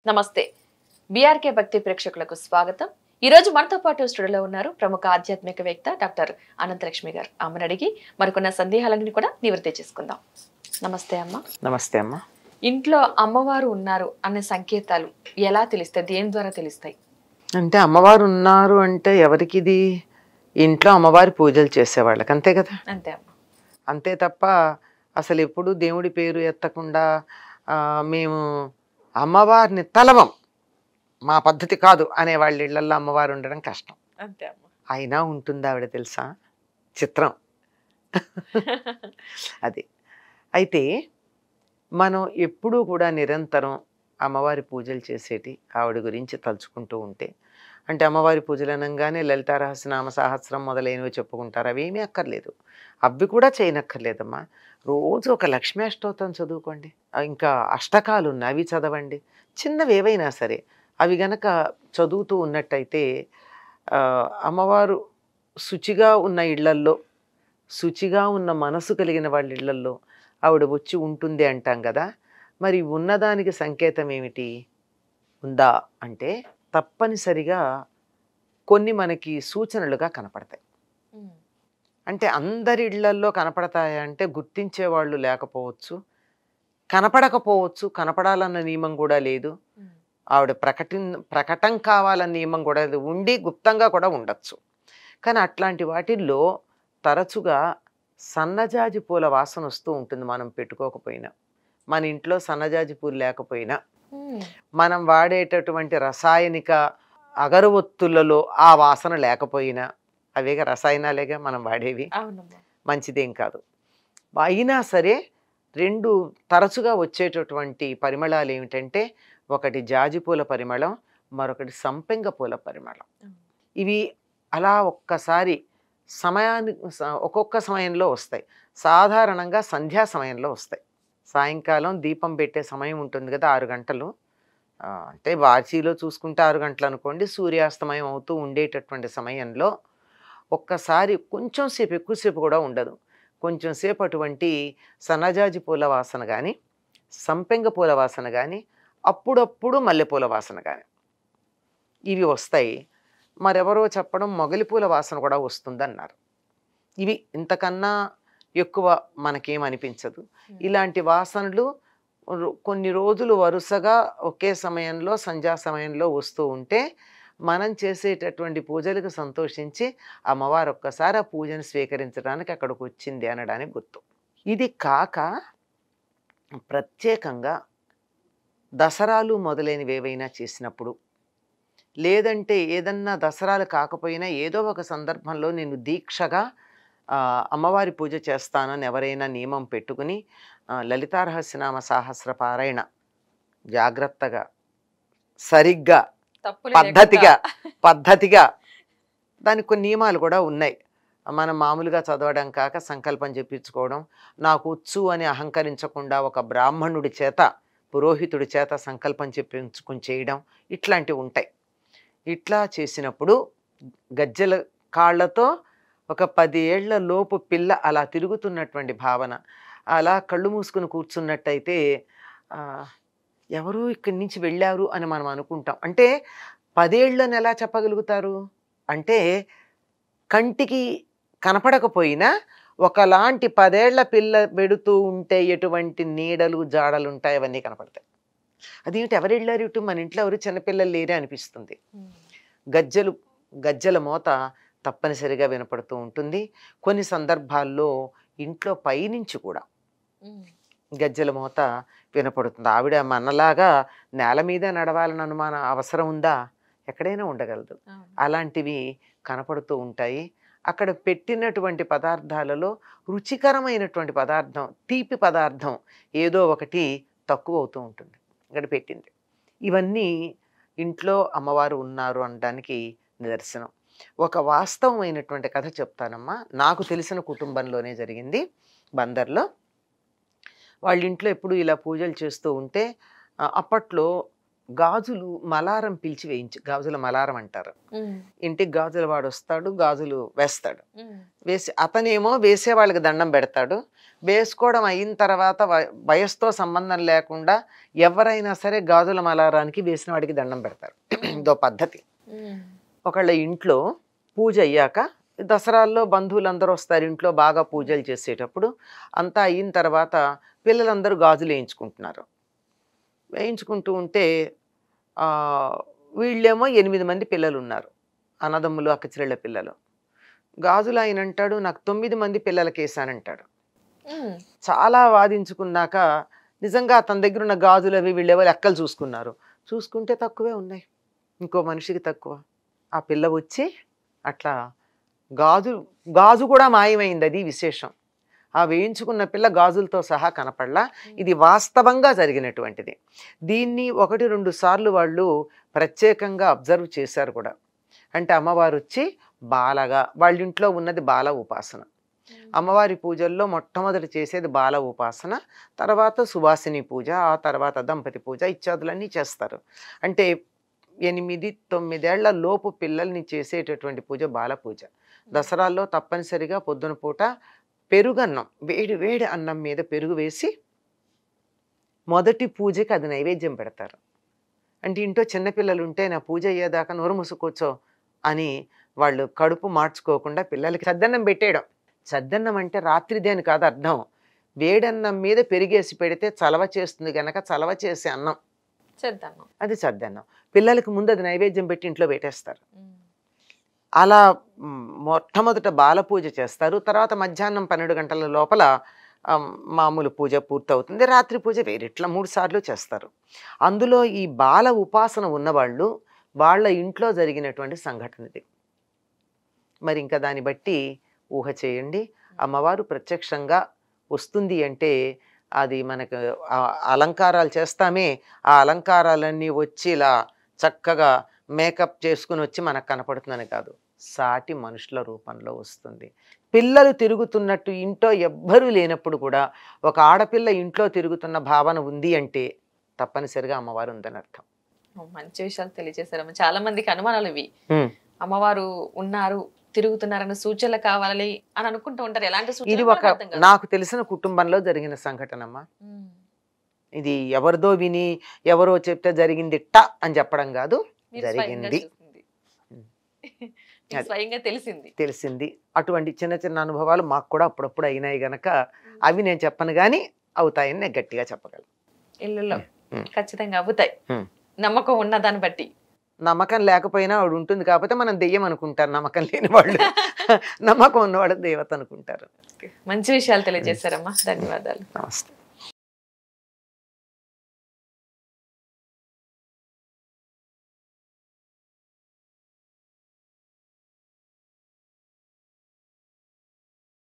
నమస్తే. బీఆర్కే భక్తి ప్రేక్షకులకు స్వాగతం. ఈ రోజు మనతో పాటు స్టూడియోలో ఉన్నారు ప్రముఖ ఆధ్యాత్మికవేత్త డాక్టర్ అనంతలక్ష్మి గారు. అమ్మని అడిగి మరికొన్న సందేహాలన్నీ కూడా నివృత్తి చేసుకుందాం. నమస్తే అమ్మ. నమస్తే అమ్మ. ఇంట్లో అమ్మవారు ఉన్నారు అనే సంకేతాలు ఎలా తెలుస్తాయి? దేని ద్వారా తెలుస్తాయి? అంటే అమ్మవారు ఉన్నారు అంటే ఎవరికి ఇది? ఇంట్లో అమ్మవారి పూజలు చేసేవాళ్ళకి, అంతే కదా. అంతే అమ్మ. అంతే తప్ప అసలు ఎప్పుడు దేవుడి పేరు ఎత్తకుండా మేము అమ్మవారిని తలవం, మా పద్ధతి కాదు అనే వాళ్ళ ఇళ్లల్లో అమ్మవారు ఉండడం కష్టం. అంతే అమ్మ. అయినా ఉంటుంది ఆవిడ, తెలుసా, చిత్రం. అది అయితే మనం ఎప్పుడూ కూడా నిరంతరం అమ్మవారి పూజలు చేసేటి ఆవిడ గురించి తలుచుకుంటూ ఉంటే, అంటే అమ్మవారి పూజలు అనగానే లలితా రహస్యనామ సహస్రం మొదలైనవి చెప్పుకుంటారు. అవి ఏమీ అక్కర్లేదు, అవి కూడా చేయనక్కర్లేదమ్మా. రోజు ఒక లక్ష్మీ అష్టోత్తరం చదువుకోండి, ఇంకా అష్టకాలు ఉన్నాయి అవి చదవండి. చిన్నవి ఏవైనా సరే అవి గనక చదువుతూ ఉన్నట్టయితే అమ్మవారు శుచిగా ఉన్న ఇళ్లల్లో, శుచిగా ఉన్న మనసు కలిగిన వాళ్ళ ఇళ్లల్లో ఆవిడ వచ్చి ఉంటుంది అంటాం కదా. మరి ఉన్నదానికి సంకేతం ఏమిటి? ఉందా అంటే తప్పనిసరిగా కొన్ని మనకి సూచనలుగా కనపడతాయి. అంటే అందరి ఇళ్లల్లో కనపడతాయంటే గుర్తించేవాళ్ళు లేకపోవచ్చు, కనపడకపోవచ్చు, కనపడాలన్న నియమం కూడా లేదు. ఆవిడ ప్రకటన కావాలన్న నియమం కూడా లేదు, ఉండి గుప్తంగా కూడా ఉండొచ్చు. కానీ అట్లాంటి వాటిల్లో తరచుగా సన్నజాజి పూల వాసన వస్తూ ఉంటుంది. మనం పెట్టుకోకపోయినా, మన ఇంట్లో సన్నజాజి పూలు లేకపోయినా, మనం వాడేటటువంటి రసాయనిక అగరవత్తులలో ఆ వాసన లేకపోయినా, అవేగా రసాయనాలేగా మనం వాడేవి, మంచిదేం కాదు. అయినా సరే రెండు తరచుగా వచ్చేటటువంటి పరిమళాలు ఏమిటంటే, ఒకటి జాజిపూల పరిమళం, మరొకటి సంపెంగ పూల పరిమళం. ఇవి అలా ఒక్కసారి ఒక్కొక్క సమయంలో వస్తాయి. సాధారణంగా సంధ్యా సమయంలో వస్తాయి. సాయంకాలం దీపం పెట్టే సమయం ఉంటుంది కదా, 6 గంటలు. అంటే వాచీలో చూసుకుంటే 6 గంటలు అనుకోండి. సూర్యాస్తమయం అవుతూ ఉండేటటువంటి సమయంలో ఒక్కసారి కొంచెం సేపు, ఎక్కువసేపు కూడా ఉండదు, కొంచెం సేపు అటువంటి సన్నజాజి పూల వాసన కానీ, సంపెంగ పూల వాసన కానీ, అప్పుడప్పుడు మల్లెపూల వాసన కానీ ఇవి వస్తాయి. మరెవరో చెప్పడం మొగలిపూల వాసన కూడా వస్తుందన్నారు. ఇవి ఇంతకన్నా ఎక్కువ మనకేమనిపించదు. ఇలాంటి వాసనలు కొన్ని రోజులు వరుసగా ఒకే సమయంలో సంధ్యా సమయంలో వస్తూ ఉంటే మనం చేసేటటువంటి పూజలకు సంతోషించి అమ్మవారు ఒక్కసారి ఆ పూజను స్వీకరించడానికి అక్కడికి వచ్చింది అనడానికి గుర్తు. ఇది కాక ప్రత్యేకంగా దసరాలు మొదలైనవి ఏవైనా చేసినప్పుడు, లేదంటే ఏదన్నా దసరాలు కాకపోయినా ఏదో ఒక సందర్భంలో నేను దీక్షగా అమ్మవారి పూజ చేస్తానని ఎవరైనా నియమం పెట్టుకుని లలితా రహస్యనామ సహస్ర పారాయణ జాగ్రత్తగా, సరిగ్గా, పద్ధతిగా దానికి కొన్ని నియమాలు కూడా ఉన్నాయి. మనం మామూలుగా చదవడం కాక సంకల్పం చెప్పించుకోవడం, నాకు వచ్చు అని అహంకరించకుండా ఒక బ్రాహ్మణుడి చేత, పురోహితుడి చేత సంకల్పం చెప్పించుకుని చేయడం, ఇట్లాంటివి ఉంటాయి. ఇట్లా చేసినప్పుడు గజ్జెల కాళ్ళతో ఒక 10 ఏళ్ల లోపు పిల్ల అలా తిరుగుతున్నటువంటి భావన, అలా కళ్ళు మూసుకుని కూర్చున్నట్టయితే ఎవరు ఇక్కడి నుంచి వెళ్ళారు అని మనం అనుకుంటాం. అంటే 10 ఏళ్ళని ఎలా చెప్పగలుగుతారు అంటే, కంటికి కనపడకపోయినా ఒకలాంటి 10 ఏళ్ల పిల్ల పెడుతూ ఉంటే ఎటువంటి నీడలు జాడలు ఉంటాయి అవన్నీ కనపడతాయి. అదేమిటి ఎవరు వెళ్ళారు ఇటు, మన ఇంట్లో ఎవరు చిన్నపిల్లలు లేరే అనిపిస్తుంది. గజ్జల మోత తప్పనిసరిగా వినపడుతూ ఉంటుంది. కొన్ని సందర్భాల్లో ఇంట్లో పైనుంచి కూడా గజ్జల మోత వినపడుతుంది. ఆవిడ మనలాగా నేల మీద నడవాలని అనుమానం అవసరం ఉందా? ఎక్కడైనా ఉండగలదు. అలాంటివి కనపడుతూ ఉంటాయి. అక్కడ పెట్టినటువంటి పదార్థాలలో రుచికరమైనటువంటి పదార్థం, తీపి పదార్థం ఏదో ఒకటి తక్కువ అవుతూ ఉంటుంది ఇక్కడ పెట్టింది. ఇవన్నీ ఇంట్లో అమ్మవారు ఉన్నారు అనడానికి నిదర్శనం. ఒక వాస్తవమైనటువంటి కథ చెప్తానమ్మా. నాకు తెలిసిన కుటుంబంలోనే జరిగింది. బందర్లో వాళ్ళ ఇంట్లో ఎప్పుడు ఇలా పూజలు చేస్తూ ఉంటే, అప్పట్లో గాజులు మలారం పిలిచి గాజుల మలారం అంటారు. ఇంటికి గాజుల వాడు వస్తాడు, గాజులు వేస్తాడు. అతనేమో వేసే వాళ్ళకి దండం పెడతాడు. వేసుకోవడం అయిన తర్వాత వయసుతో సంబంధం లేకుండా ఎవరైనా సరే గాజుల మలారానికి వేసిన వాడికి దండం పెడతారు. ఇదో పద్ధతి. ఒకళ్ళ ఇంట్లో పూజ అయ్యాక దసరాల్లో బంధువులందరూ వస్తారు, ఇంట్లో బాగా పూజలు చేసేటప్పుడు. అంతా అయిన తర్వాత పిల్లలందరూ గాజులు వేయించుకుంటూ ఉంటే వీళ్ళేమో 8 మంది పిల్లలు ఉన్నారు, అన్నదమ్ములు అక్కచెల్లెళ్ళ పిల్లలు. గాజులు ఆయన అంటాడు, నాకు 9 మంది పిల్లలకి వేసానంటాడు. చాలా వాదించుకున్నాక నిజంగా తన దగ్గర ఉన్న గాజులు అవి వీళ్ళేవో లెక్కలు చూసుకుంటే తక్కువే ఉన్నాయి, ఇంకో మనిషికి తక్కువ. ఆ పిల్ల వచ్చి అట్లా గాజు కూడా మాయమైంది. అది విశేషం. ఆ వేయించుకున్న పిల్ల గాజులతో సహా కనపడలా. ఇది వాస్తవంగా జరిగినటువంటిది. దీన్ని 1-2 సార్లు వాళ్ళు ప్రత్యేకంగా అబ్జర్వ్ చేశారు కూడా. అంటే అమ్మవారు వచ్చి బాలగా, వాళ్ళ ఇంట్లో ఉన్నది బాల ఉపాసన. అమ్మవారి పూజల్లో మొట్టమొదటి చేసేది బాల ఉపాసన, తర్వాత సువాసిని పూజ, ఆ తర్వాత దంపతి పూజ ఇత్యాదులన్నీ చేస్తారు. అంటే 8-9 ఏళ్ల లోపు పిల్లల్ని చేసేటటువంటి పూజ బాల పూజ. దసరాల్లో తప్పనిసరిగా పొద్దున పూట పెరుగన్నం, వేడి అన్నం మీద పెరుగు వేసి మొదటి పూజకి అది నైవేద్యం పెడతారు. అంటే ఇంట్లో చిన్నపిల్లలు ఉంటే నా పూజ అయ్యేదాకా నోరు మూసుకోవచ్చో అని వాళ్ళు కడుపు మార్చుకోకుండా పిల్లలకి సద్దన్నం పెట్టేయడం. సద్దన్నం అంటే రాత్రిదే అని కాదు అర్థం. వేడన్నం మీద పెరిగేసి పెడితే చలవ చేస్తుంది కనుక చలవ చేసే అన్నం అది సద్దన్నం. పిల్లలకి ముందు అది నైవేద్యం పెట్టి ఇంట్లో పెట్టేస్తారు. అలా మొట్టమొదట బాల పూజ చేస్తారు. తర్వాత మధ్యాహ్నం 12 గంటల లోపల మామూలు పూజ పూర్తవుతుంది. రాత్రి పూజ వేరే, ఇట్లా 3 సార్లు చేస్తారు. అందులో ఈ బాల ఉపాసన ఉన్నవాళ్ళు వాళ్ళ ఇంట్లో జరిగినటువంటి సంఘటన ఇది. మరి ఇంకా దాన్ని బట్టి ఊహ చేయండి. అమ్మవారు ప్రత్యక్షంగా వస్తుంది అంటే అది మనకు అలంకారాలు చేస్తామే, ఆ అలంకారాలన్నీ వచ్చి ఇలా చక్కగా మేకప్ చేసుకుని వచ్చి మనకు కనపడుతుందని కాదు, సాటి మనుషుల రూపంలో వస్తుంది. పిల్లలు తిరుగుతున్నట్టు ఇంట్లో ఎవ్వరూ లేనప్పుడు కూడా ఒక ఆడపిల్ల ఇంట్లో తిరుగుతున్న భావన ఉంది అంటే తప్పనిసరిగా అమ్మవారు ఉందని అర్థం. మంచి విషయాలు తెలియజేశారమ్మ. చాలా మందికి అనుమానాలు ఇవి, అమ్మవారు ఉన్నారు తిరుగుతున్నారన్న సూచనలు కావాలి అని అనుకుంటూ ఉంటారు. ఎలాంటి సూచనలు? ఇది ఒక నాకు తెలిసిన కుటుంబంలో జరిగిన సంఘటనమ్మా. ఇది ఎవరిదో విని ఎవరో చెప్తే జరిగింది అని చెప్పడం కాదు, జరిగింది, తెలిసింది. అటువంటి చిన్న చిన్న అనుభవాలు మాకు కూడా అప్పుడప్పుడు అయినాయి గనక అవి నేను చెప్పను గాని అవుతాయని నేను గట్టిగా చెప్పగలను. ఇళ్ళలో ఖచ్చితంగా అవుతాయి, నమ్మకం ఉన్న దాన్ని బట్టి. నమ్మకం లేకపోయినా ఆవిడ ఉంటుంది, కాకపోతే మనం దెయ్యం అనుకుంటారు. నమ్మకం లేని వాళ్ళు నమ్మకం ఉన్నవాడు దేవత అనుకుంటారు. మంచి విషయాలు తెలియజేశారమ్మా, ధన్యవాదాలు. నమస్తే.